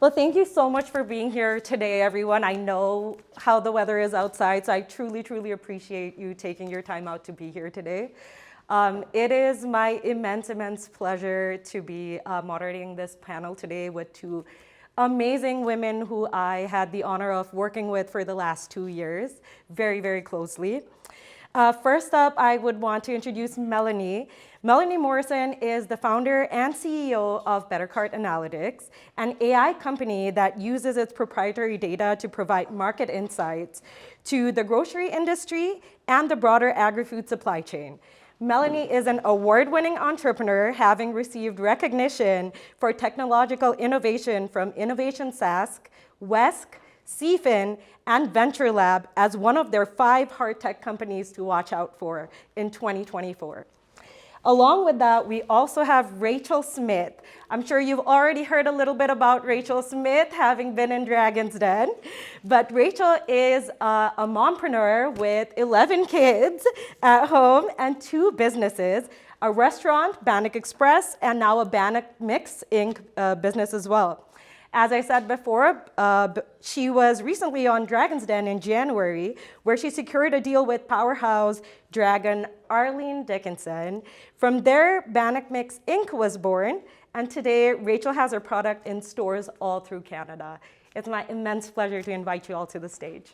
Well, thank you so much for being here today, everyone. I know how the weather is outside, so I truly, truly appreciate you taking your time out to be here today. It is my immense pleasure to be moderating this panel today with two amazing women who I had the honor of working with for the last 2 years, very closely. First up, I would want to introduce Melanie. Melanie Morrison is the founder and CEO of BetterCart Analytics, an AI company that uses its proprietary data to provide market insights to the grocery industry and the broader agri-food supply chain. Melanie is an award-winning entrepreneur, having received recognition for technological innovation from Innovation Sask, WESC, CFIN, and Venture Lab as one of their 5 hard tech companies to watch out for in 2024. Along with that, we also have Rachel Smith. I'm sure you've already heard a little bit about Rachel Smith, having been in Dragon's Den. But Rachel is a mompreneur with 11 kids at home and 2 businesses, a restaurant, Bannock Express, and now a Bannock Mix Inc. Business as well. As I said before, she was recently on Dragon's Den in January, where she secured a deal with powerhouse dragon Arlene Dickinson. From there, Bannock Mix Inc. was born, and today Rachel has her product in stores all through Canada. It's my immense pleasure to invite you all to the stage.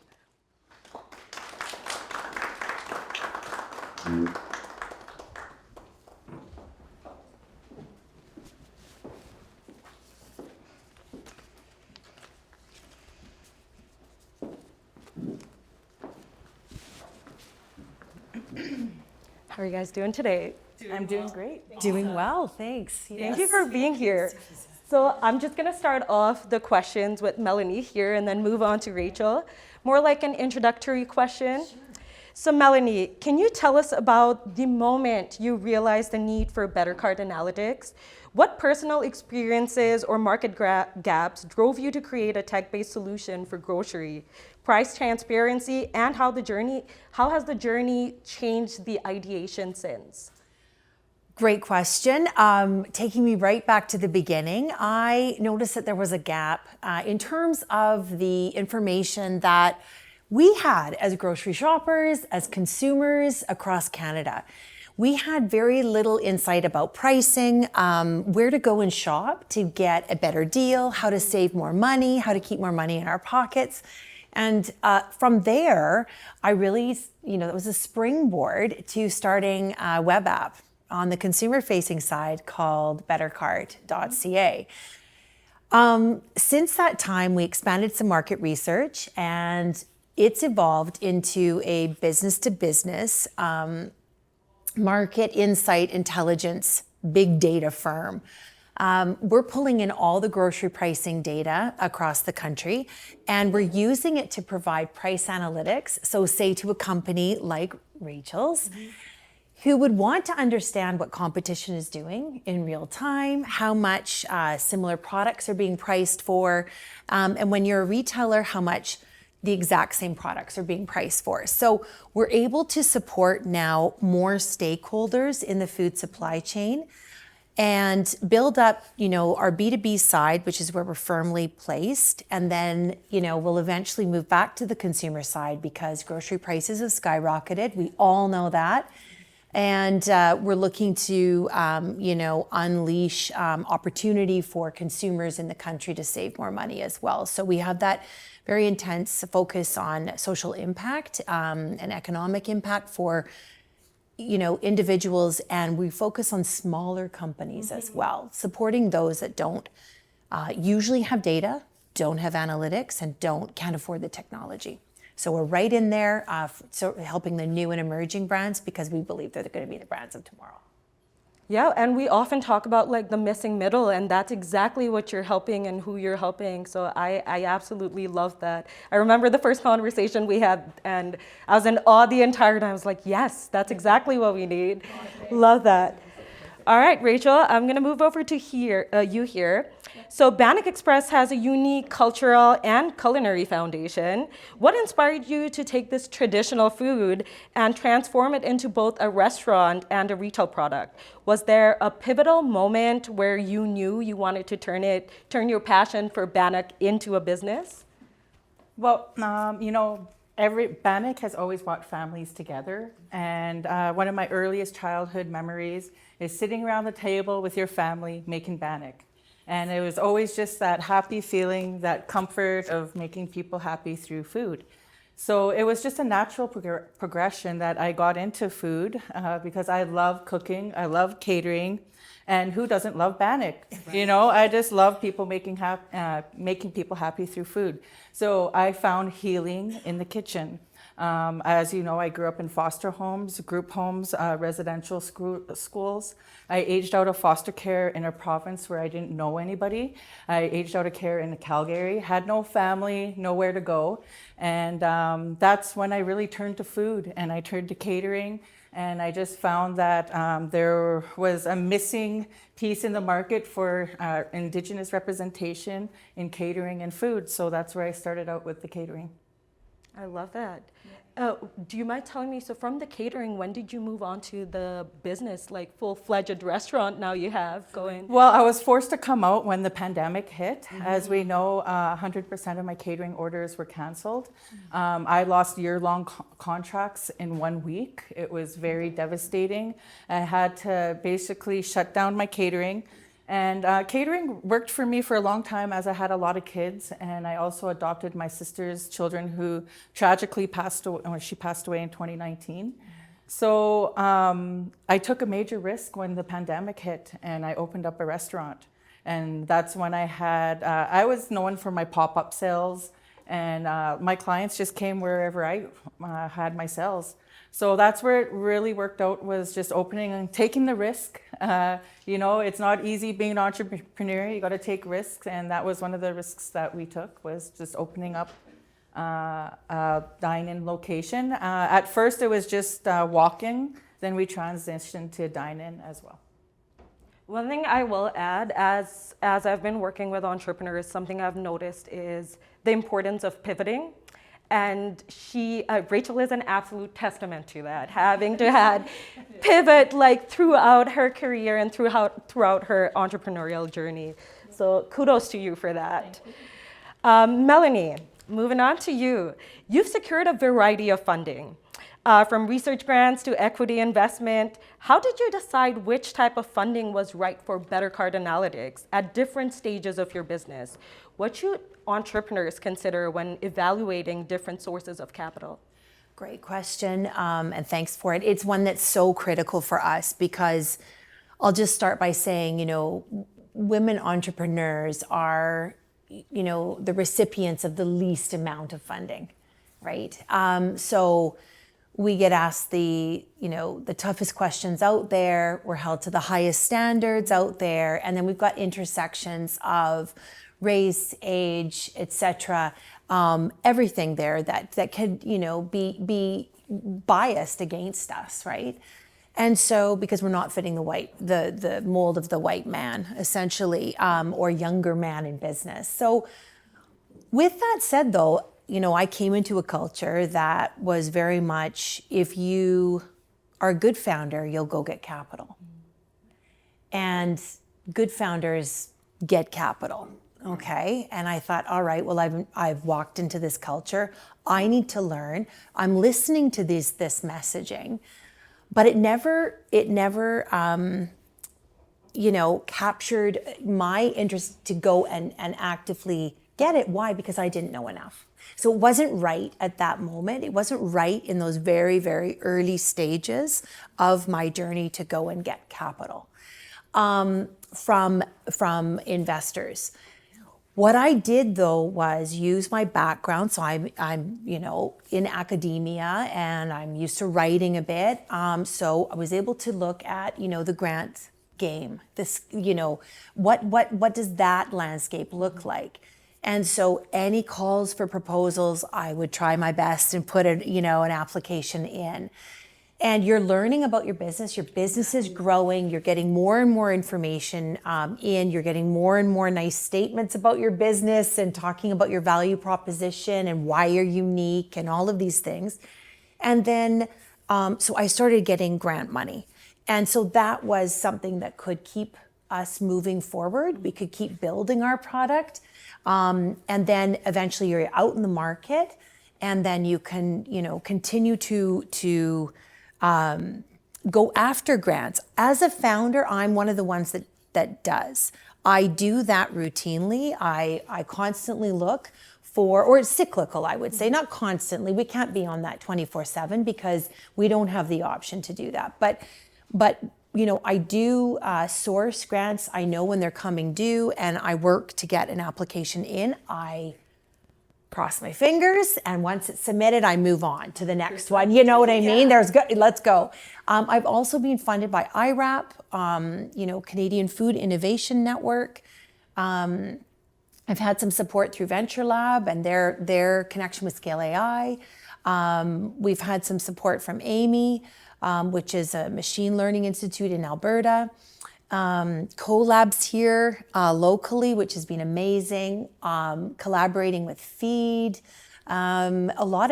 How are you guys doing today? I'm doing great. Doing well, thanks. Thank you for being here. So I'm just gonna start off the questions with Melanie here and then move on to Rachel. More like an introductory question. Sure. So Melanie, can you tell us about the moment you realized the need for BetterCart Analytics? What personal experiences or market gaps drove you to create a tech-based solution for grocery, price transparency, and how has the journey changed the ideation since? Great question. Taking me right back to the beginning, I noticed that there was a gap in terms of the information that we had as grocery shoppers, as consumers across Canada. We had very little insight about pricing, where to go and shop to get a better deal, how to save more money, how to keep more money in our pockets. And from there, I really, it was a springboard to starting a web app on the consumer-facing side called BetterCart.ca. Since that time, we expanded some market research, and it's evolved into a business-to-business market insight intelligence big data firm. We're pulling in all the grocery pricing data across the country, and we're using it to provide price analytics. So say to a company like Rachel's, who would want to understand what competition is doing in real time, how much similar products are being priced for, and when you're a retailer, how much the exact same products are being priced for. So we're able to support now more stakeholders in the food supply chain and build up, our B2B side, which is where we're firmly placed. And then, we'll eventually move back to the consumer side because grocery prices have skyrocketed. We all know that. And we're looking to, unleash opportunity for consumers in the country to save more money as well. So we have that very intense focus on social impact and economic impact for, individuals, and we focus on smaller companies as well, supporting those that don't usually have data, don't have analytics, and can't afford the technology. So we're right in there, helping the new and emerging brands because we believe they're going to be the brands of tomorrow. Yeah, and we often talk about the missing middle, and that's exactly what you're helping and who you're helping. So I absolutely love that. I remember the first conversation we had, and I was in awe the entire time. I was like, yes, that's exactly what we need. Love that. All right, Rachel, I'm going to move over to you here. So Bannock Express has a unique cultural and culinary foundation. What inspired you to take this traditional food and transform it into both a restaurant and a retail product? Was there a pivotal moment where you knew you wanted to turn your passion for Bannock into a business? Well, every Bannock has always brought families together, and one of my earliest childhood memories is sitting around the table with your family making Bannock. And it was always just that happy feeling, that comfort of making people happy through food. So it was just a natural progression that I got into food because I love cooking, I love catering, and who doesn't love Bannock? Right. I just love people making people happy through food. So I found healing in the kitchen. As you know, I grew up in foster homes, group homes, residential schools. I aged out of foster care in a province where I didn't know anybody. I aged out of care in Calgary, had no family, nowhere to go. And that's when I really turned to food, and I turned to catering. And I just found that there was a missing piece in the market for Indigenous representation in catering and food. So that's where I started out with the catering. I love that. Do you mind telling me, so from the catering, when did you move on to the business, like full-fledged restaurant now you have going? Well, I was forced to come out when the pandemic hit. Mm-hmm. As we know, 100% of my catering orders were canceled. Mm-hmm. I lost year-long contracts in 1 week. It was very devastating. I had to basically shut down my catering. And catering worked for me for a long time as I had a lot of kids, and I also adopted my sister's children who tragically passed away. She passed away in 2019. So I took a major risk when the pandemic hit, and I opened up a restaurant. And that's when I was known for my pop-up sales, and my clients just came wherever I had my sales. So that's where it really worked out, was just opening and taking the risk. It's not easy being an entrepreneur. You got to take risks, and that was one of the risks that we took, was just opening up a dine-in location. At first, it was just walk-in. Then we transitioned to dine-in as well. One thing I will add, as I've been working with entrepreneurs, something I've noticed is the importance of pivoting. And Rachel is an absolute testament to that, having to pivot throughout her career and throughout her entrepreneurial journey. So kudos to you for that. Melanie, moving on to you. You've secured a variety of funding, from research grants to equity investment. How did you decide which type of funding was right for BetterCart Analytics at different stages of your business? What should entrepreneurs consider when evaluating different sources of capital? Great question, and thanks for it. It's one that's so critical for us because I'll just start by saying, women entrepreneurs are, the recipients of the least amount of funding, right? So we get asked the toughest questions out there. We're held to the highest standards out there, and then we've got intersections of race, age, etc. Everything there that could be biased against us, right? And so, because we're not fitting the mold of the white man, essentially, or younger man in business. So, with that said, though, I came into a culture that was very much, if you are a good founder, you'll go get capital, and good founders get capital. Okay, and I thought, all right, well, I've walked into this culture. I need to learn. I'm listening to this messaging, but it never captured my interest to go and actively get it. Why? Because I didn't know enough. So it wasn't right at that moment. It wasn't right in those very, very early stages of my journey to go and get capital from investors. What I did, though, was use my background. So I'm in academia, and I'm used to writing a bit. So I was able to look at, the grant game. This, what does that landscape look like? And so any calls for proposals, I would try my best and put an application in. and you're learning about your business is growing, you're getting more and more information you're getting more and more nice statements about your business and talking about your value proposition and why you're unique and all of these things. And then, so I started getting grant money. And so that was something that could keep us moving forward. We could keep building our product. And then eventually you're out in the market, and then you can, continue to go after grants. As a founder, I'm one of the ones that does. I do that routinely. I constantly look for, or it's cyclical, I would say, not constantly. We can't be on that 24/7 because we don't have the option to do that. But I do source grants. I know when they're coming due, and I work to get an application in. I cross my fingers, and once it's submitted, I move on to the next one. You know what I mean? Let's go. I've also been funded by IRAP, Canadian Food Innovation Network. I've had some support through Venture Lab and their connection with Scale AI. We've had some support from Amy, which is a machine learning institute in Alberta. Collabs here locally, which has been amazing. Collaborating with Feed, a lot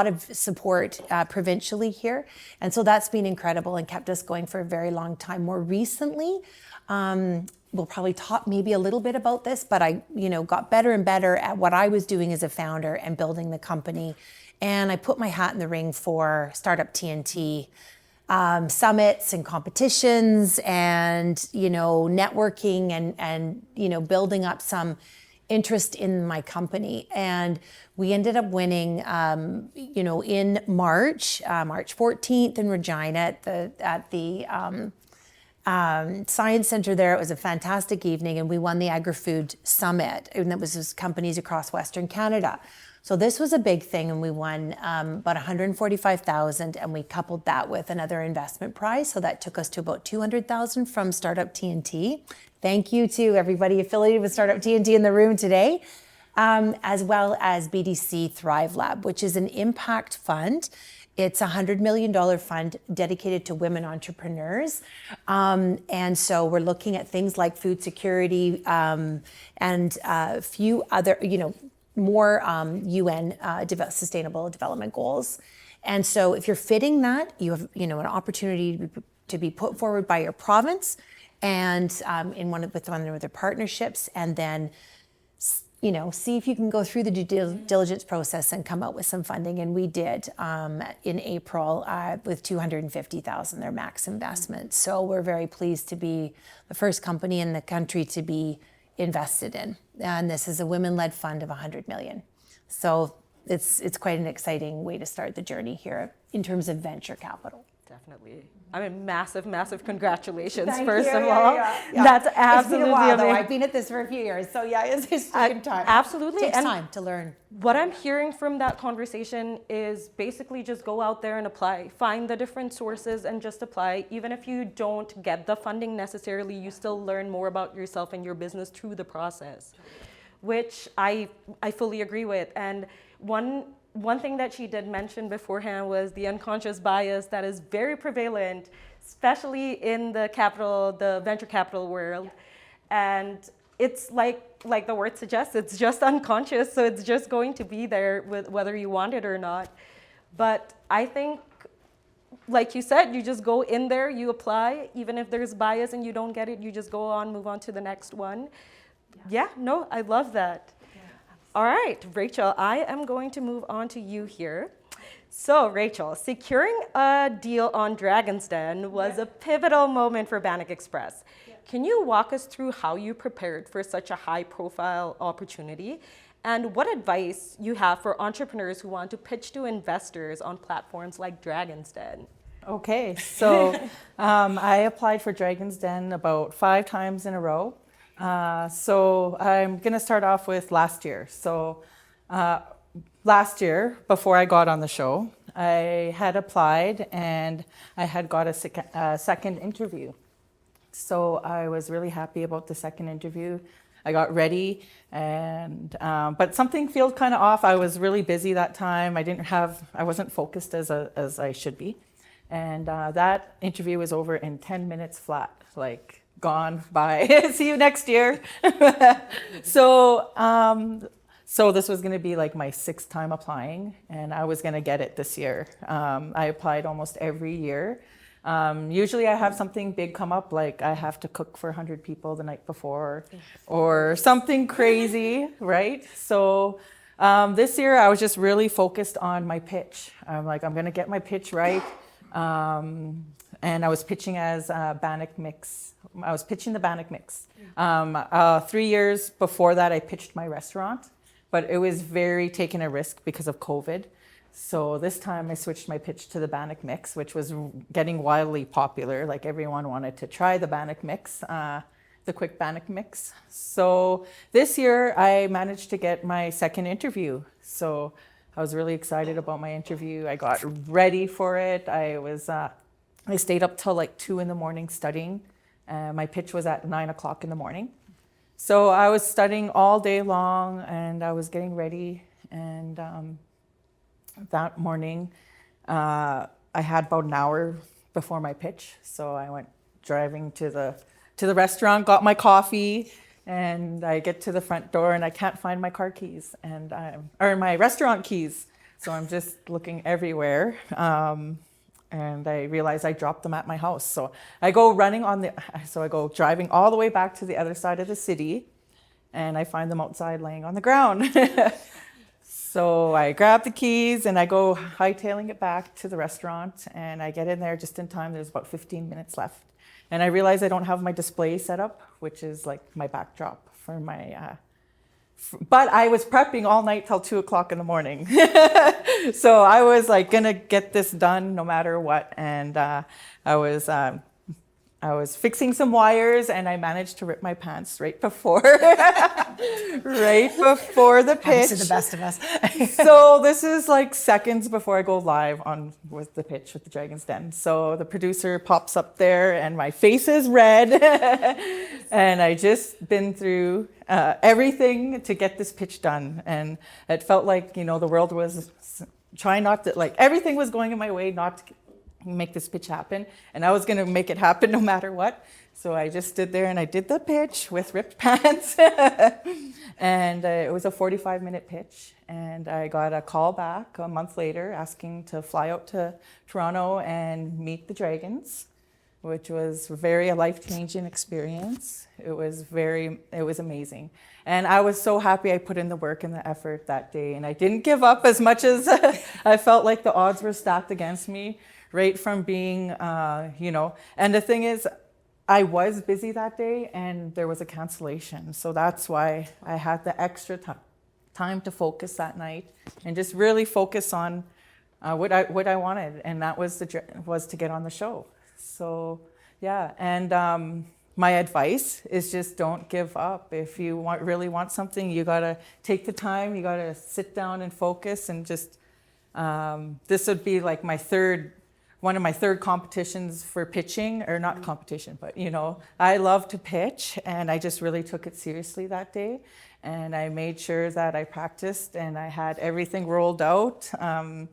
of support provincially here, and so that's been incredible and kept us going for a very long time. More recently, we'll probably talk maybe a little bit about this, but I got better and better at what I was doing as a founder and building the company, and I put my hat in the ring for Startup TNT. Summits and competitions and, networking and building up some interest in my company. And we ended up winning, in March 14th in Regina at the Science Center there. It was a fantastic evening, and we won the Agri-Food Summit, and that was just companies across Western Canada. So this was a big thing, and we won about $145,000, and we coupled that with another investment prize. So that took us to about $200,000 from Startup TNT. Thank you to everybody affiliated with Startup TNT in the room today, as well as BDC Thrive Lab, which is an impact fund. It's a $100 million fund dedicated to women entrepreneurs. And so we're looking at things like food security and a few other, more UN Sustainable Development Goals. And so if you're fitting that, you have an opportunity to be put forward by your province and with one of their partnerships, and then see if you can go through the due diligence process and come out with some funding. And we did in April with $250,000, their max investment. So we're very pleased to be the first company in the country to be invested in. And this is a women-led fund of $100 million. So it's quite an exciting way to start the journey here in terms of venture capital. Definitely. I mean, massive congratulations, Thank first you. of all. Yeah. That's absolutely It's been a while, though. amazing. I've been at this for a few years, so yeah, it's taken time. Absolutely. It takes And time to learn. what I'm hearing from that conversation is basically just go out there and apply. Find the different sources and just apply. Even if you don't get the funding necessarily, you still learn more about yourself and your business through the process, which I fully agree with. And one thing that she did mention beforehand was the unconscious bias that is very prevalent, especially in the venture capital world. And it's like the word suggests, it's just unconscious, so it's just going to be there whether you want it or not. But I think, like you said, you just go in there, you apply, even if there's bias and you don't get it, you just go on, move on to the next one. Yeah, no, I love that. All right, Rachel, I am going to move on to you here. So, Rachel, securing a deal on Dragon's Den was a pivotal moment for Bannock Express. Can you walk us through how you prepared for such a high-profile opportunity, and what advice you have for entrepreneurs who want to pitch to investors on platforms like Dragon's Den? Okay, so I applied for Dragon's Den about 5 times in a row. So I'm going to start off with last year. So last year, before I got on the show, I had applied and I had got a second interview. So I was really happy about the second interview. I got ready, and but something felt kind of off. I was really busy that time. I wasn't focused as I should be. And that interview was over in 10 minutes flat, like gone by. See you next year. So this was going to be like my 6th time applying, and I was going to get it this year. I applied almost every year. Usually I have something big come up, like I have to cook for 100 people the night before or something crazy, right? So this year I was just really focused on my pitch. I'm like, I'm going to get my pitch right. And I was pitching as Bannock Mix. I was pitching the Bannock Mix. 3 years before that, I pitched my restaurant, but it was very taking a risk because of COVID. So this time I switched my pitch to the Bannock Mix, which was getting wildly popular. Like everyone wanted to try the Bannock Mix, the quick Bannock Mix. So this year I managed to get my 2nd interview. So I was really excited about my interview. I got ready for it. I stayed up till like 2 a.m. studying. My pitch was at 9 o'clock in the morning. So I was studying all day long, and I was getting ready. And that morning, I had about an hour before my pitch. So I went driving to the restaurant, got my coffee, and I get to the front door and I can't find my car keys or my restaurant keys. So I'm just looking everywhere. And I realize I dropped them at my house. So I go driving all the way back to the other side of the city, and I find them outside laying on the ground. So I grab the keys and I go hightailing it back to the restaurant, and I get in there just in time. There's about 15 minutes left. And I realize I don't have my display set up, which is like my backdrop for my, but I was prepping all night till 2 o'clock in the morning. So I was like gonna get this done no matter what. And I was fixing some wires, and I managed to rip my pants right before the pitch. Happens to the best of us. So this is like seconds before I go live on with the pitch with the Dragon's Den. So the producer pops up there, and my face is red, and I just been through everything to get this pitch done, and it felt like the world was trying not to, like, everything was going in my way not to make this pitch happen, and I was going to make it happen no matter what. So I just stood there and I did the pitch with ripped pants. And it was a 45-minute pitch, and I got a call back a month later asking to fly out to Toronto and meet the Dragons, which was a life-changing experience. It was amazing. And I was so happy I put in the work and the effort that day, and I didn't give up as much as I felt like the odds were stacked against me. Right from being, and the thing is, I was busy that day and there was a cancellation. So that's why I had the extra time to focus that night and just really focus on what I wanted. And that was to get on the show. So, yeah. And my advice is just don't give up. If you really want something, you got to take the time. You got to sit down and focus, and just, this would be like one of my third competitions for pitching, or not competition, but I love to pitch, and I just really took it seriously that day. And I made sure that I practiced and I had everything rolled out, and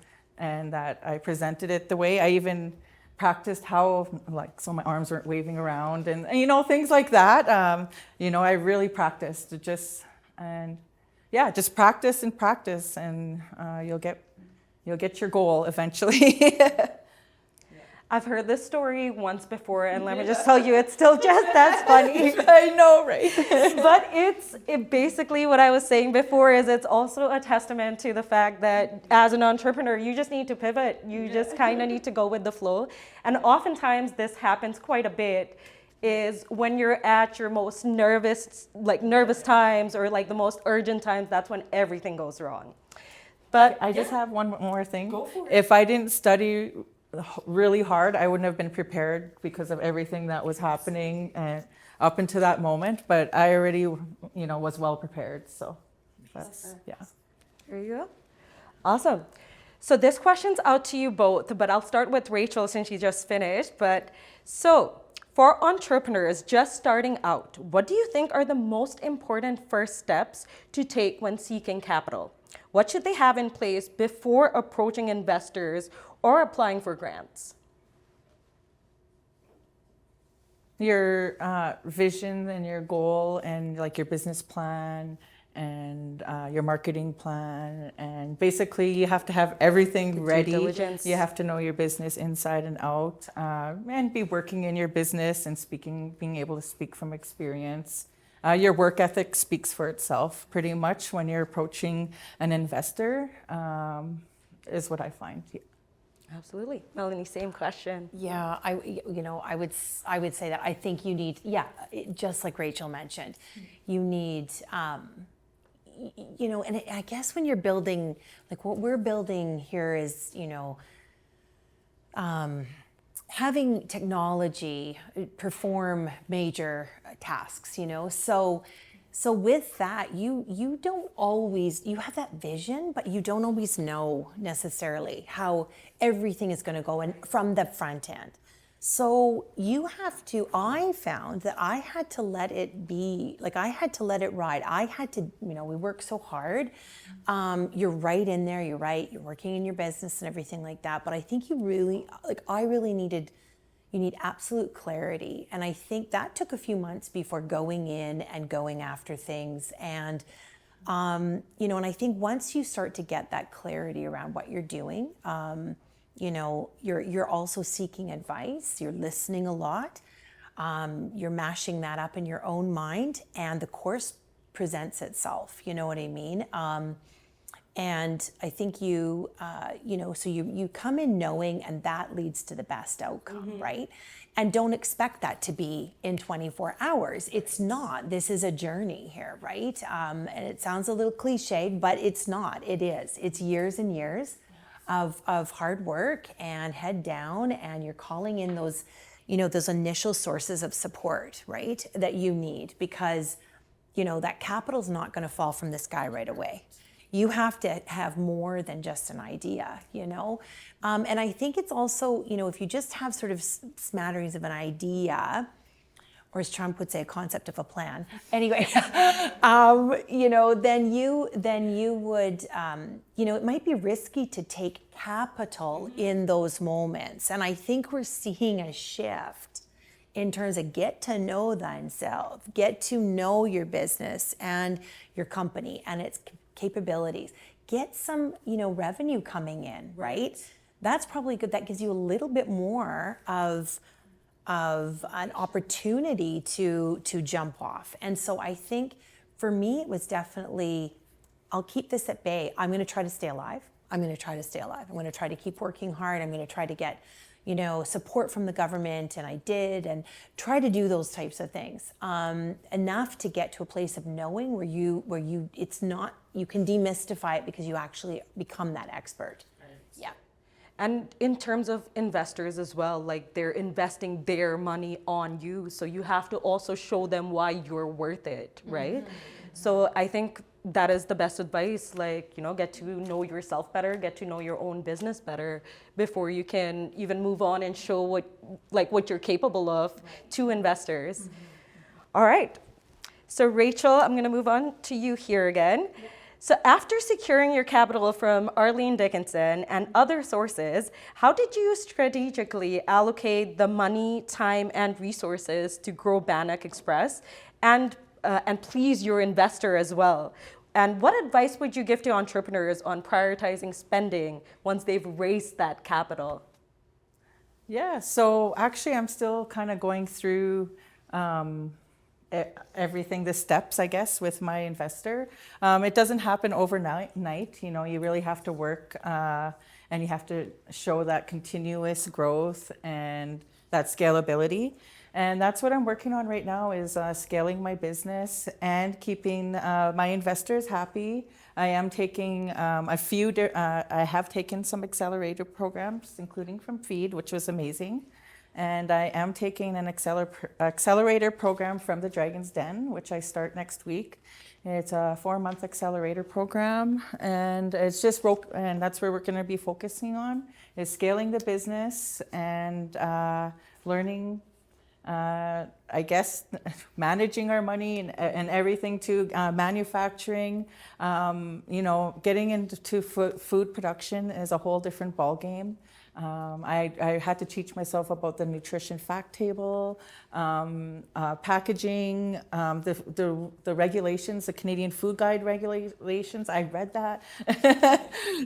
that I presented it the way. I even practiced so my arms weren't waving around, and things like that. I really practiced just practice and practice, and you'll get your goal eventually. I've heard this story once before, and let me just tell you, it's still just as funny. I know, right? But it basically, what I was saying before is it's also a testament to the fact that as an entrepreneur, you just need to pivot. You just kind of need to go with the flow. And oftentimes this happens quite a bit, is when you're at your most nervous times, or like the most urgent times, that's when everything goes wrong. But I just have one more thing. Go for it. If I didn't study really hard, I wouldn't have been prepared because of everything that was happening up until that moment. But I already, was well prepared. So that's, yeah. There you go. Awesome. So this question's out to you both, but I'll start with Rachel since she just finished. So for entrepreneurs just starting out, what do you think are the most important first steps to take when seeking capital? What should they have in place before approaching investors or applying for grants? your vision and your goal and like your business plan and your marketing plan, and basically you have to have everything ready. diligence. You have to know your business inside and out, and be working in your business and being able to speak from experience. Your work ethic speaks for itself pretty much when you're approaching an investor, is what I find. Yeah. Absolutely. Melanie, same question. Yeah, I would say that I think you need, just like Rachel mentioned, you need, and I guess when you're building, like what we're building here is, having technology perform major tasks, So with that, you don't always, you have that vision, but you don't always know necessarily how everything is going to go in from the front end. So I found that I had to let it be, like I had to let it ride. I had to, we work so hard. You're right in there, you're right, you're working in your business and everything like that. But I think you need absolute clarity. And I think that took a few months before going in and going after things. And, and I think once you start to get that clarity around what you're doing, you're also seeking advice, you're listening a lot, you're mashing that up in your own mind, and the course presents itself, you know what I mean? And I think so you come in knowing, and that leads to the best outcome, right? And don't expect that to be in 24 hours. It's not. This is a journey here, right? And it sounds a little cliched, but it's not. It is. It's years and years of hard work and head down, and you're calling in those initial sources of support, right? That you need, because, that capital's not going to fall from the sky right away. You have to have more than just an idea, And I think it's also, if you just have sort of smatterings of an idea, or as Trump would say, a concept of a plan. Anyway, then you would, it might be risky to take capital in those moments. And I think we're seeing a shift in terms of get to know thyself, get to know your business and your company and its capabilities, get some, revenue coming in, right? That's probably good. That gives you a little bit more of an opportunity to jump off. And so I think for me, it was definitely, I'll keep this at bay. I'm going to try to stay alive. I'm going to try to try to keep working hard. I'm going to try to get, support from the government, and I did, and try to do those types of things. Enough to get to a place of knowing where it's not, you can demystify it because you actually become that expert. Yeah. And in terms of investors as well, like they're investing their money on you. So you have to also show them why you're worth it, right? Mm-hmm. So I think that is the best advice, like, get to know yourself better, get to know your own business better before you can even move on and show what you're capable of to investors. Mm-hmm. All right. So Rachel, I'm going to move on to you here again. Yeah. So after securing your capital from Arlene Dickinson and other sources, how did you strategically allocate the money, time, and resources to grow Bannock Express and please your investor as well? And what advice would you give to entrepreneurs on prioritizing spending once they've raised that capital? Yeah, so actually I'm still kind of going through everything, the steps, I guess, with my investor. It doesn't happen overnight. You really have to work and you have to show that continuous growth and that scalability. And that's what I'm working on right now, is scaling my business and keeping my investors happy. I am taking I have taken some accelerator programs, including from Feed, which was amazing. And I am taking an accelerator program from the Dragon's Den, which I start next week. It's a 4-month accelerator program, and it's just and that's where we're going to be focusing on, is scaling the business and learning, I guess, managing our money and everything, to manufacturing. Getting into food production is a whole different ballgame. I had to teach myself about the nutrition fact table, packaging, the regulations, the Canadian Food Guide regulations. I read that.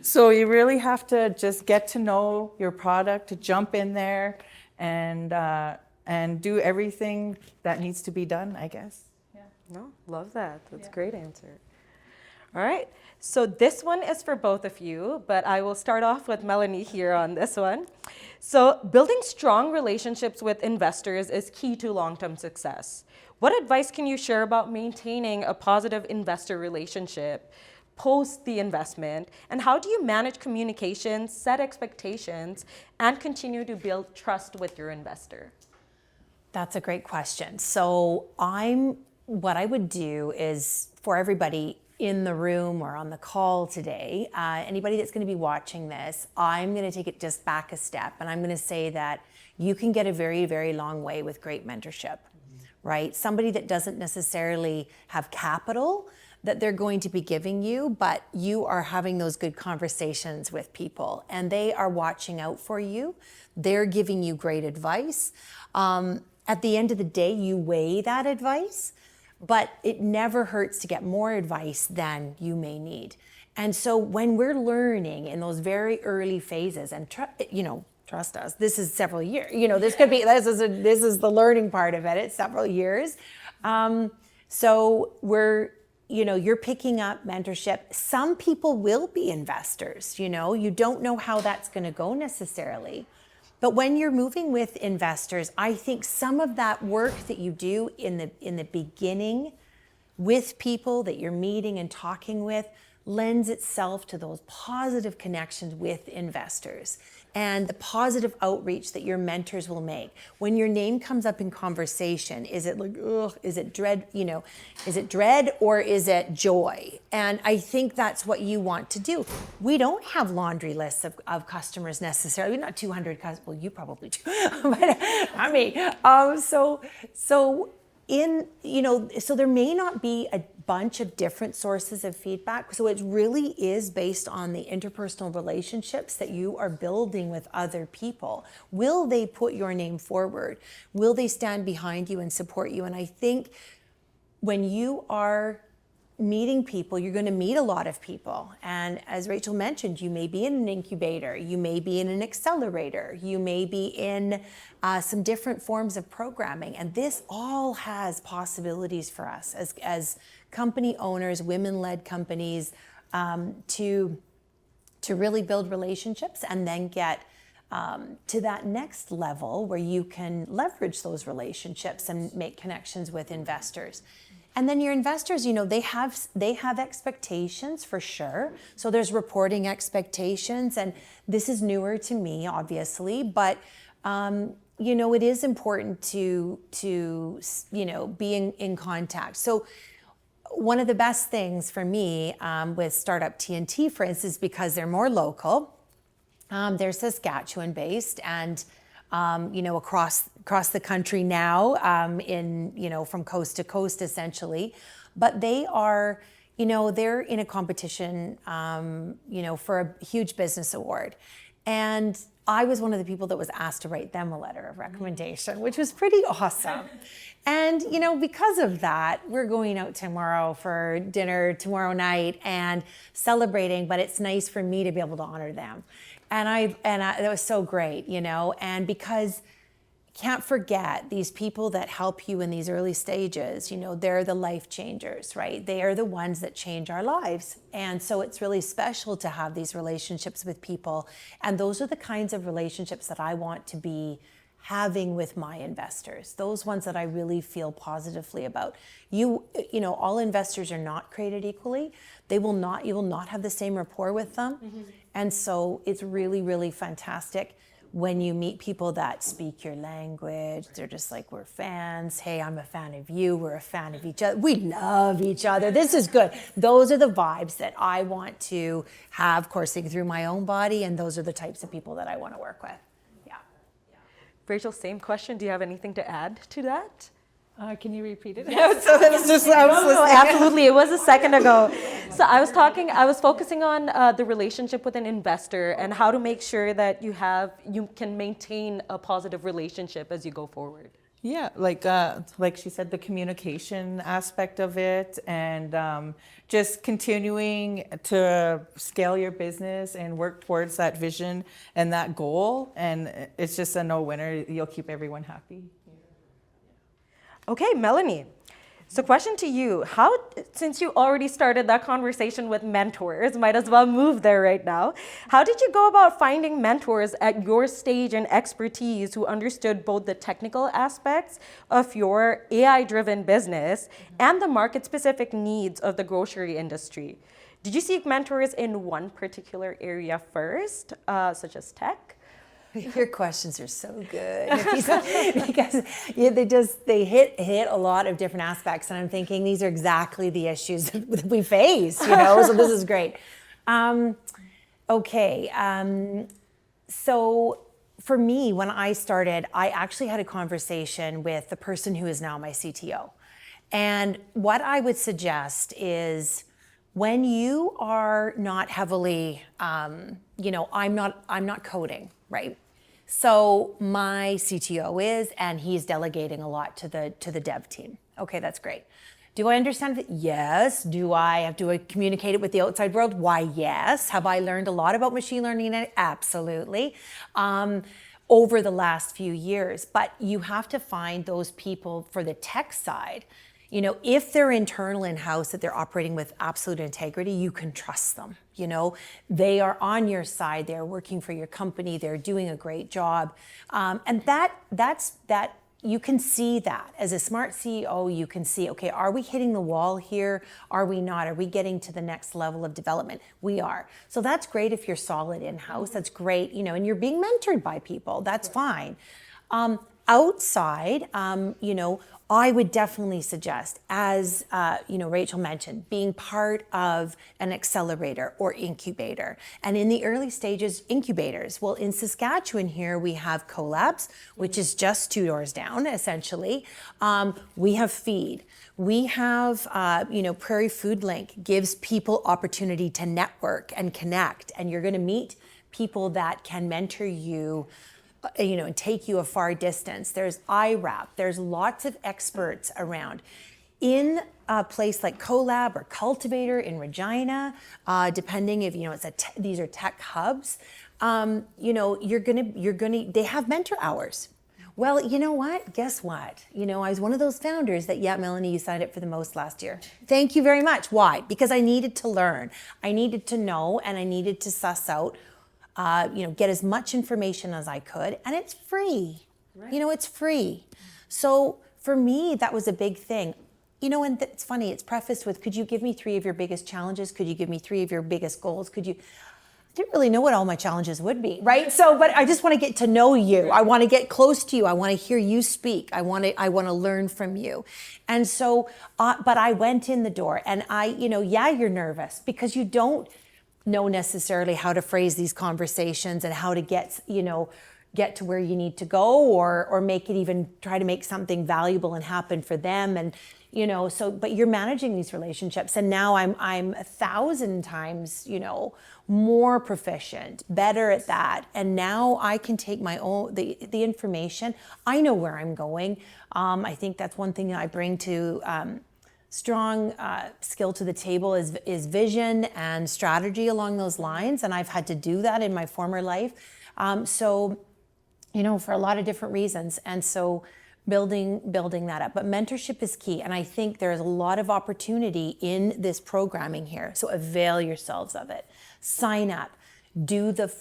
So you really have to just get to know your product, jump in there, and do everything that needs to be done, I guess. Yeah. No, love that. That's a great answer. All right. So this one is for both of you, but I will start off with Melanie here on this one. So building strong relationships with investors is key to long-term success. What advice can you share about maintaining a positive investor relationship post the investment? And how do you manage communication, set expectations, and continue to build trust with your investor? That's a great question. So what I would do is, for everybody in the room or on the call today, anybody that's going to be watching this, I'm going to take it just back a step, and I'm going to say that you can get a very, very long way with great mentorship, right? Somebody that doesn't necessarily have capital that they're going to be giving you, but you are having those good conversations with people, and they are watching out for you. They're giving you great advice. At the end of the day, you weigh that advice, but it never hurts to get more advice than you may need. And so when we're learning in those very early phases, and trust us, this is several years. This is the learning part of it. It's several years. So you're picking up mentorship. Some people will be investors. You don't know how that's going to go necessarily. But when you're moving with investors, I think some of that work that you do in the beginning with people that you're meeting and talking with lends itself to those positive connections with investors and the positive outreach that your mentors will make. When your name comes up in conversation, is it like, ugh, is it dread, is it dread or is it joy? And I think that's what you want to do. We don't have laundry lists of customers necessarily. Not 200 customers, well, you probably do, but I mean, so there may not be a bunch of different sources of feedback. So it really is based on the interpersonal relationships that you are building with other people. Will they put your name forward? Will they stand behind you and support you? And I think when you are meeting people, you're going to meet a lot of people. And as Rachel mentioned, you may be in an incubator, you may be in an accelerator, you may be in some different forms of programming. And this all has possibilities for us as company owners, women-led companies, to really build relationships and then get to that next level where you can leverage those relationships and make connections with investors. And then your investors, they have expectations for sure. So there's reporting expectations, and this is newer to me, obviously, but it is important to be in contact. So one of the best things for me with Startup TNT, for instance, because they're more local, they're Saskatchewan based, and across the country now, from coast to coast, essentially. But they are, they're in a competition, for a huge business award. And I was one of the people that was asked to write them a letter of recommendation, which was pretty awesome. And, because of that, we're going out tomorrow for dinner tomorrow night and celebrating, but it's nice for me to be able to honor them. And that was so great, and because can't forget these people that help you in these early stages, they're the life changers, right? They are the ones that change our lives. And so it's really special to have these relationships with people. And those are the kinds of relationships that I want to be having with my investors, those ones that I really feel positively about. All investors are not created equally. You will not have the same rapport with them. Mm-hmm. And so it's really, really fantastic when you meet people that speak your language. They're just like, we're fans. Hey, I'm a fan of you. We're a fan of each other. We love each other. This is good. Those are the vibes that I want to have coursing through my own body. And those are the types of people that I want to work with. Yeah. Rachel, same question. Do you have anything to add to that? Can you repeat it? Yes. Absolutely. It was a second ago. So So I was focusing on the relationship with an investor and how to make sure that you can maintain a positive relationship as you go forward. Yeah, like she said, the communication aspect of it, and just continuing to scale your business and work towards that vision and that goal. And it's just a no-winner. You'll keep everyone happy. Okay, Melanie. So question to you, since you already started that conversation with mentors, might as well move there right now. How did you go about finding mentors at your stage and expertise who understood both the technical aspects of your AI-driven business and the market-specific needs of the grocery industry? Did you seek mentors in one particular area first, such as tech? Your questions are so good because they hit a lot of different aspects, and I'm thinking these are exactly the issues that we face, so this is great. So for me, when I started, I actually had a conversation with the person who is now my CTO, and what I would suggest is when you are not heavily, I'm not coding, right? So my CTO is, and he's delegating a lot to the dev team. Okay, that's great. Do I understand it? Yes. Do I communicate it with the outside world? Why, yes. Have I learned a lot about machine learning? Absolutely. Over the last few years, but you have to find those people for the tech side. If they're internal in-house, that they're operating with absolute integrity, you can trust them. They are on your side, they're working for your company, they're doing a great job. And that's you can see that. As a smart CEO, you can see, okay, are we hitting the wall here? Are we not? Are we getting to the next level of development? We are. So that's great if you're solid in-house. That's great, and you're being mentored by people. That's fine. Outside, I would definitely suggest, as Rachel mentioned, being part of an accelerator or incubator. And in the early stages, incubators. Well, in Saskatchewan here, we have Collabs, which is just 2 doors down, essentially. We have Feed. We have, Prairie Food Link gives people opportunity to network and connect. And you're going to meet people that can mentor you, and take you a far distance. There's IRAP. There's lots of experts around. In a place like Collab or Cultivator in Regina, depending if these are tech hubs, they have mentor hours. Well, you know what? Guess what? I was one of those founders that, Melanie, you signed up for the most last year. Thank you very much. Why? Because I needed to learn. I needed to know, and I needed to suss out get as much information as I could, and it's free. Right. It's free. So for me, that was a big thing. And it's funny, it's prefaced with, could you give me 3 of your biggest challenges? Could you give me 3 of your biggest goals? I didn't really know what all my challenges would be, right? So, but I just want to get to know you. I want to get close to you. I want to hear you speak. I want to learn from you. And so, but I went in the door, and you're nervous because you don't know necessarily how to phrase these conversations and how to get to where you need to go, or make it, even try to make something valuable and happen for them. And but you're managing these relationships, and now I'm 1,000 times more proficient, better at that. And now I can take my own the information. I know where I'm going. I think that's one thing that I bring to strong skill to the table is vision and strategy along those lines. And I've had to do that in my former life. For a lot of different reasons. And so building that up. But mentorship is key. And I think there's a lot of opportunity in this programming here. So avail yourselves of it. Sign up. Do the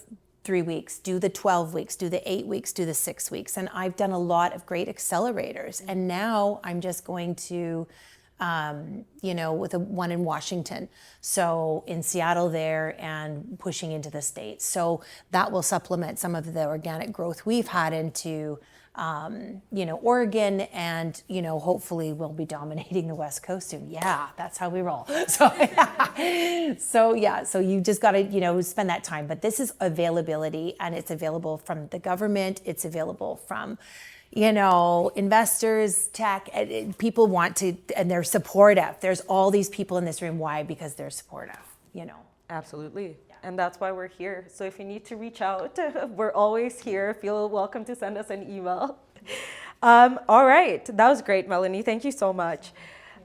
3 weeks, do the 12 weeks, do the 8 weeks, do the 6 weeks. And I've done a lot of great accelerators. And now I'm just going to with one in Washington, so in Seattle there, and pushing into the States. So that will supplement some of the organic growth we've had into, Oregon, and, hopefully we'll be dominating the West Coast soon. Yeah, that's how we roll. So you just got to, spend that time. But this is availability, and it's available from the government. It's available from investors, tech, people want to, and they're supportive. There's all these people in this room. Why? Because they're supportive. Absolutely. And that's why we're here. So if you need to reach out, we're always here. Feel welcome to send us an email. All right. That was great, Melanie. Thank you so much.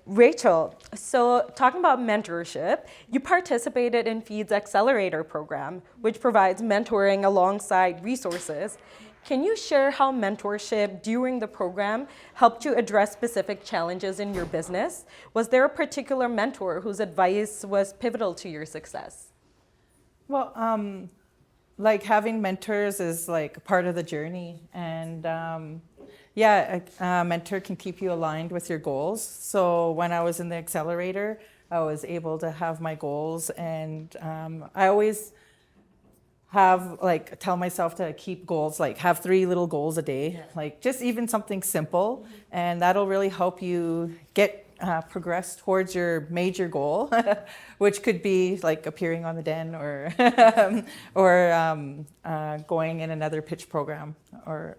Rachel, so talking about mentorship, you participated in Feed's Accelerator program, which provides mentoring alongside resources. Can you share how mentorship during the program helped you address specific challenges in your business? Was there a particular mentor whose advice was pivotal to your success? Well, like having mentors is like part of the journey, and a mentor can keep you aligned with your goals. So when I was in the accelerator, I was able to have my goals, and I always tell myself to keep goals, like have 3 little goals a day, like just even something simple, and that'll really help you get progress towards your major goal, which could be like appearing on the Den or going in another pitch program or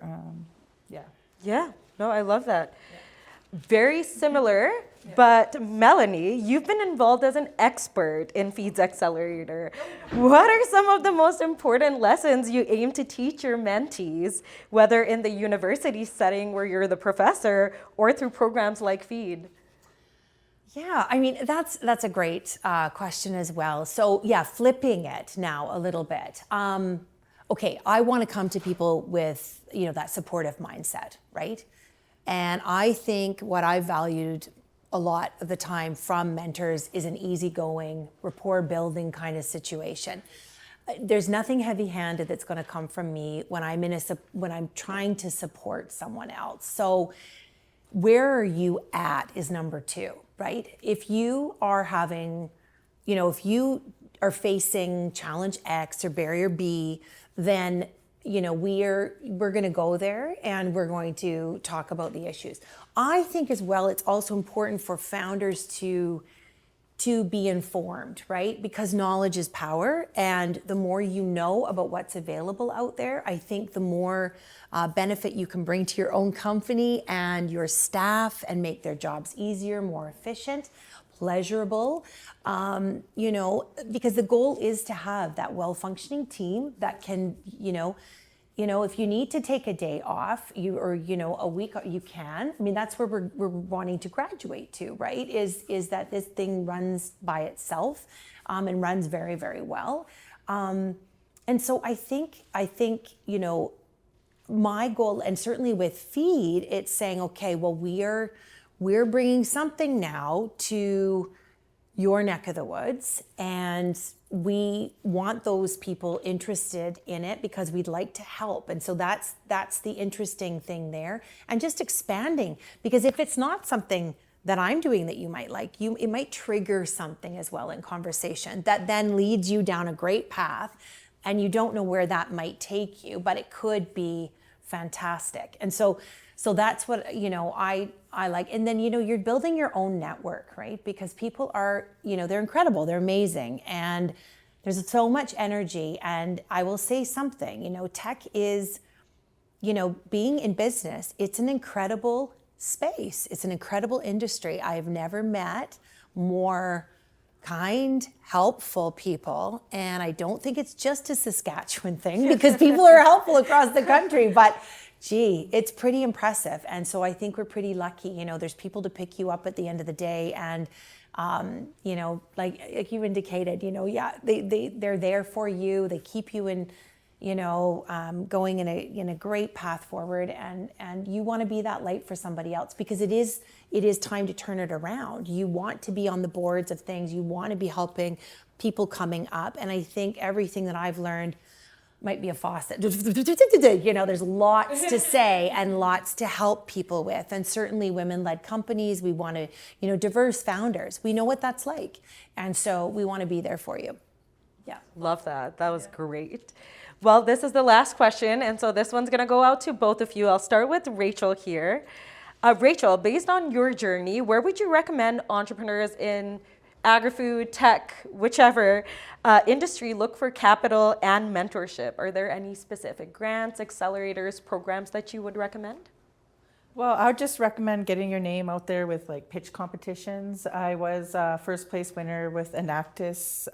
Yeah, no, I love that. Very similar, but Melanie, you've been involved as an expert in Feed's Accelerator. What are some of the most important lessons you aim to teach your mentees, whether in the university setting where you're the professor or through programs like Feed? Yeah, I mean, that's a great question as well. So yeah, flipping it now a little bit. Okay, I want to come to people with, that supportive mindset, right? And I think what I valued a lot of the time from mentors is an easygoing, rapport building kind of situation. There's nothing heavy-handed that's going to come from me when I'm trying to support someone else. So where are you at is number 2, right? If you are having, if you are facing challenge X or barrier B, then we're going to go there and we're going to talk about the issues. I think as well, it's also important for founders to be informed, right? Because knowledge is power, and the more you know about what's available out there, I think the more benefit you can bring to your own company and your staff and make their jobs easier, more efficient, pleasurable, because the goal is to have that well-functioning team that can, if you need to take a day off, a week, you can. I mean, that's where we're wanting to graduate to, right? Is that this thing runs by itself, and runs very, very well. And so I think, my goal, and certainly with Feed, it's saying, okay, well, we're bringing something now to your neck of the woods, and we want those people interested in it because we'd like to help. And so that's the interesting thing there. And just expanding, because if it's not something that I'm doing that you might like, it might trigger something as well in conversation that then leads you down a great path, and you don't know where that might take you, but it could be fantastic. And so that's what, I like. And then, you're building your own network, right? Because people are, they're incredible, they're amazing. And there's so much energy. And I will say something, tech is, being in business, it's an incredible space. It's an incredible industry. I've never met more kind, helpful people. And I don't think it's just a Saskatchewan thing, because people are helpful across the country, but gee, it's pretty impressive. And so I think we're pretty lucky. There's people to pick you up at the end of the day. And, like you indicated, they're there for you. They keep you in, going in a great path forward. And you want to be that light for somebody else, because it is time to turn it around. You want to be on the boards of things. You want to be helping people coming up. And I think everything that I've learned might be a faucet. There's lots to say and lots to help people with. And certainly women-led companies, we want to, diverse founders. We know what that's like. And so we want to be there for you. Yeah. Love that. That was great. Well, this is the last question. And so this one's going to go out to both of you. I'll start with Rachel here. Rachel, based on your journey, where would you recommend entrepreneurs in agri-food, tech, whichever industry look for capital and mentorship? Are there any specific grants, accelerators, programs that you would recommend? Well, I would just recommend getting your name out there with like pitch competitions. I was first place winner with Enactus.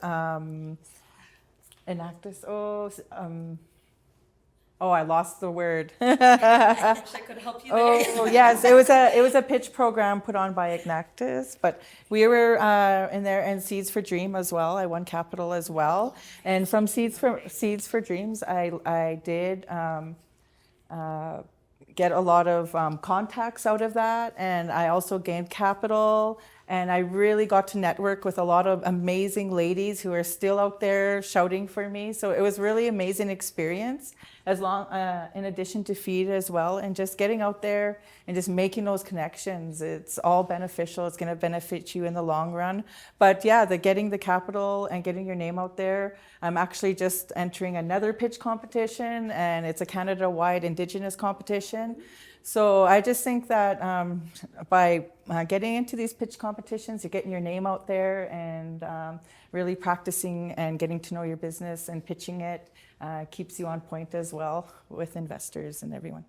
Enactus. Oh, I lost the word. I could help you there. Oh yes, it was a pitch program put on by Enactus, but we were in there, and Seeds for Dream as well. I won capital as well, and from Seeds for Dreams, I did get a lot of contacts out of that, and I also gained capital, and I really got to network with a lot of amazing ladies who are still out there shouting for me. So it was really amazing experience, in addition to feed as well, and just getting out there and just making those connections. It's all beneficial. It's going to benefit you in the long run. But yeah, getting the capital and getting your name out there. I'm actually just entering another pitch competition, and it's a Canada-wide Indigenous competition. So I just think that by getting into these pitch competitions, you're getting your name out there, and really practicing and getting to know your business and pitching it keeps you on point as well with investors and everyone.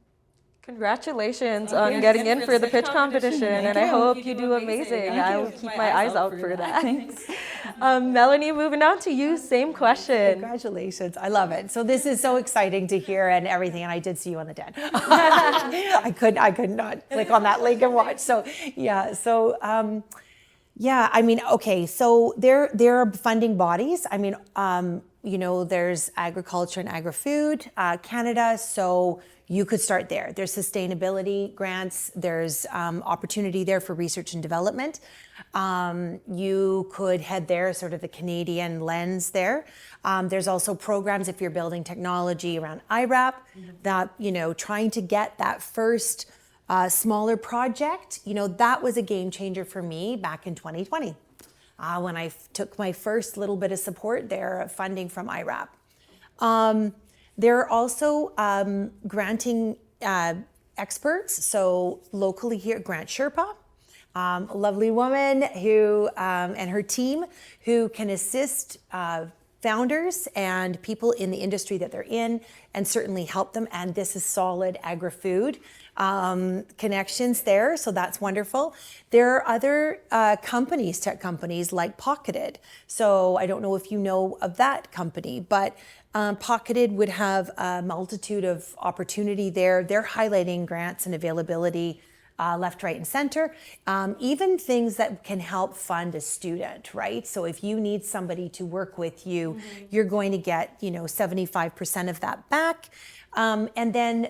Congratulations on getting in for the pitch competition, and I hope you do amazing. I will keep my eyes out for that. Thanks. Melanie, moving on to you, same question. Congratulations. I love it. So this is so exciting to hear and everything. And I did see you on the den. I could not click on that link and watch. So yeah. So yeah, I mean, okay. So there are funding bodies. I mean, there's Agriculture and Agri-Food Canada. So you could start there. There's sustainability grants. There's opportunity there for research and development. You could head there, sort of the Canadian lens there. There's also programs if you're building technology around IRAP, that, trying to get that first smaller project, that was a game changer for me back in 2020. When I took my first little bit of support there, funding from IRAP. There are also granting experts. So locally here, Grant Sherpa, a lovely woman who and her team who can assist founders and people in the industry that they're in, and certainly help them. And this is solid agri-food connections there, so that's wonderful. There are other tech companies like Pocketed. So I don't know if you know of that company, but Pocketed would have a multitude of opportunity there. They're highlighting grants and availability left, right, and center. Even things that can help fund a student, right? So if you need somebody to work with you, you're going to get, 75% of that back. And then,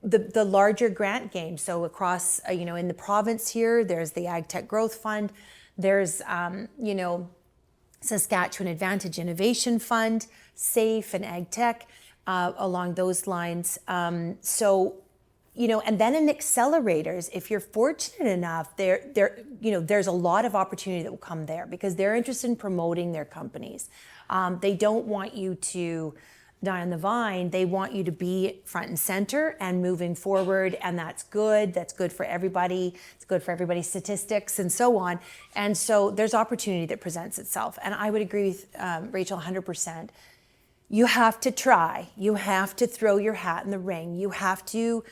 the larger grant game. So across, in the province here, there's the Ag Tech Growth Fund. There's, Saskatchewan Advantage Innovation Fund, SAFE and Ag Tech, along those lines. And then in accelerators, if you're fortunate enough, there's a lot of opportunity that will come there because they're interested in promoting their companies. They don't want you to die on the vine. They want you to be front and center and moving forward, and that's good. That's good for everybody. It's good for everybody's statistics and so on. And so there's opportunity that presents itself. And I would agree with Rachel 100%. You have to try. You have to throw your hat in the ring. You have to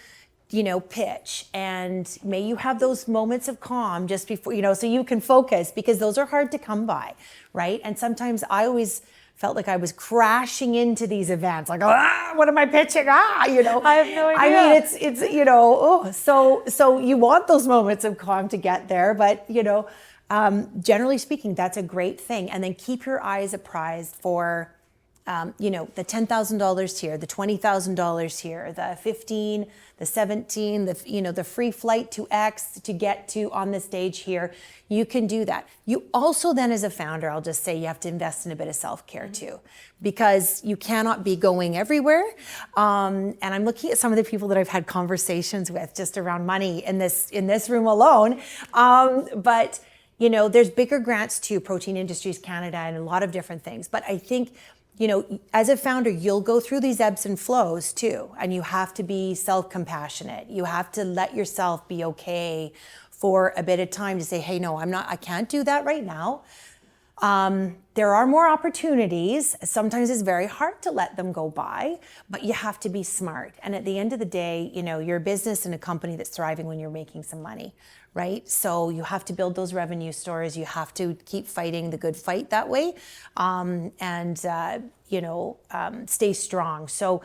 pitch, and may you have those moments of calm just before, so you can focus, because those are hard to come by, right? And sometimes I always felt like I was crashing into these events, like, what am I pitching? I have no idea. I mean, it's so you want those moments of calm to get there, but generally speaking, that's a great thing. And then keep your eyes apprised for the $10,000 here, the $20,000 here, the 15, the 17, the free flight to X to get to on the stage here. You can do that. You also then, as a founder, I'll just say you have to invest in a bit of self-care too, because you cannot be going everywhere. And I'm looking at some of the people that I've had conversations with just around money in this room alone. But there's bigger grants too, Protein Industries Canada and a lot of different things. But I think as a founder, you'll go through these ebbs and flows too, and you have to be self-compassionate. You have to let yourself be okay for a bit of time to say, hey, no, I can't do that right now. There are more opportunities. Sometimes it's very hard to let them go by, but you have to be smart. And at the end of the day, you know, you're a business and a company that's thriving when you're making some money, right? So you have to build those revenue stores. You have to keep fighting the good fight that way, stay strong. So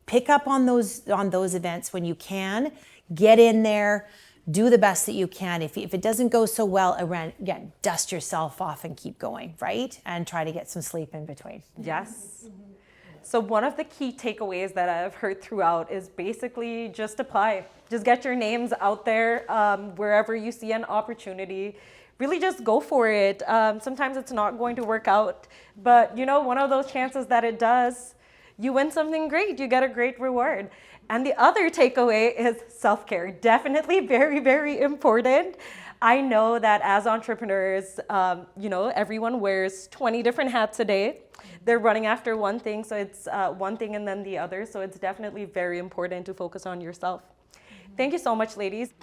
pick up on those events when you can. Get in there. Do the best that you can. If it doesn't go so well, again, dust yourself off and keep going, right? And try to get some sleep in between. Yes. So one of the key takeaways that I've heard throughout is basically just apply. Just get your names out there wherever you see an opportunity. Really just go for it. Sometimes it's not going to work out, but you know, one of those chances that it does, you win something great, you get a great reward. And the other takeaway is self-care. Definitely very, very important. I know that as entrepreneurs, everyone wears 20 different hats a day. They're running after one thing, so it's one thing and then the other. So it's definitely very important to focus on yourself. Thank you so much, ladies.